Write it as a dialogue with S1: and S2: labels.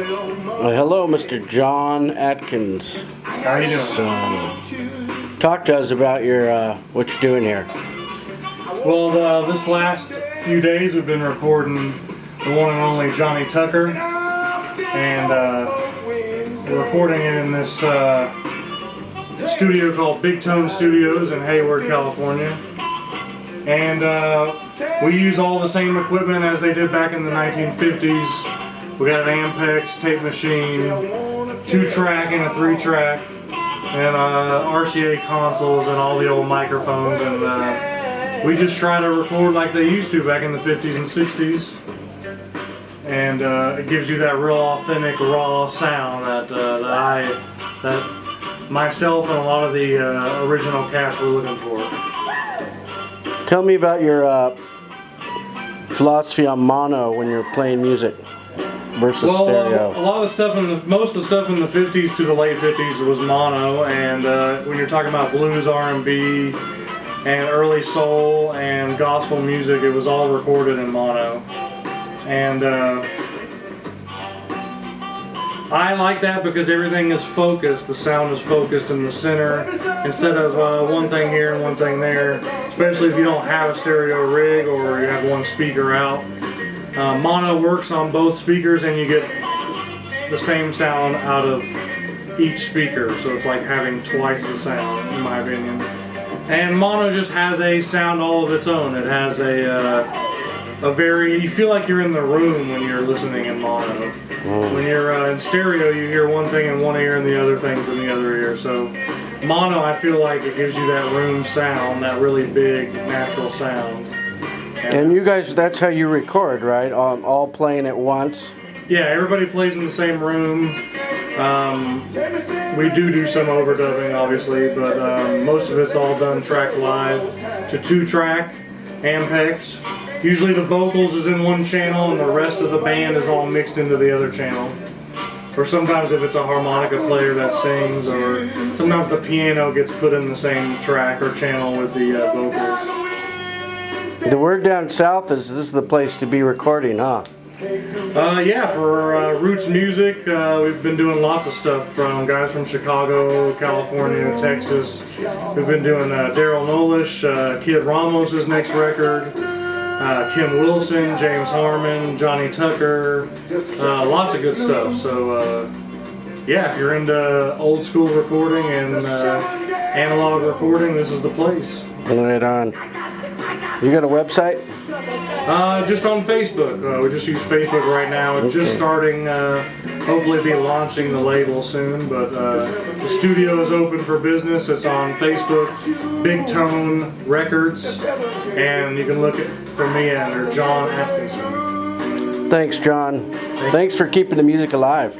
S1: Hello, Mr. John Atkins.
S2: How are you doing?
S1: Talk to us about your what you're doing here.
S2: Well, this last few days we've been recording the one and only JohnnyTucker, and we're recording it in this studio called BigToneStudios in Hayward, California. And we use all the same equipment as they did back in the 1950s. We got an Ampex tape machine, 2-track and a 3-track, and RCA consoles and all the old microphones, and we just try to record like they used to back in the 50s and 60s. And it gives you that real authentic, raw sound that myself and a lot of the original cast were looking for.
S1: Tell me about your philosophy on mono when you're playing music versus stereo.
S2: A lot of the stuff most of the stuff in the 50s to the late 50s was mono, and when you're talking about blues, R&B, and early soul and gospel music, it was all recorded in mono. And I like that because everything is focused. The sound is focused in the center instead of one thing here and one thing there, especially if you don't have a stereo rig or you have one speaker out. Mono works on both speakers and you get the same sound out of each speaker, so it's like having twice the sound, in my opinion. And mono just has a sound all of its own. It has you feel like you're in the room when you're listening in mono. When you're in stereo, you hear one thing in one ear and the other things in the other ear. So mono, I feel like it gives you that room sound, that really big, natural sound.
S1: And you guys, that's how you record, right? All playing at once?
S2: Yeah, everybody plays in the same room. We do some overdubbing, obviously, but most of it's all done tracked live to 2-track Ampex. Usually the vocals is in one channel and the rest of the band is all mixed into the other channel. Or sometimes if it's a harmonica player that sings, or sometimes the piano gets put in the same track or channel with the vocals.
S1: The word down south is this is the place to be recording, huh?
S2: Yeah, for RootsMusic, we've been doing lots of stuff from guys from Chicago, California, Texas. We've been doing Daryl Nolish, Kid Ramos' next record, Kim Wilson, James Harmon, JohnnyTucker, lots of good stuff. So yeah, if you're into old school recording and analog recording, this is the place.
S1: Right on. You got a website?
S2: Just on Facebook. We just use Facebook right now. It's just starting, hopefully be launching the label soon, but the studio is open for business. It's on Facebook, BigTone Records, and you can look for me under John Atkinson.
S1: Thanks, John. Thanks for keeping the music alive.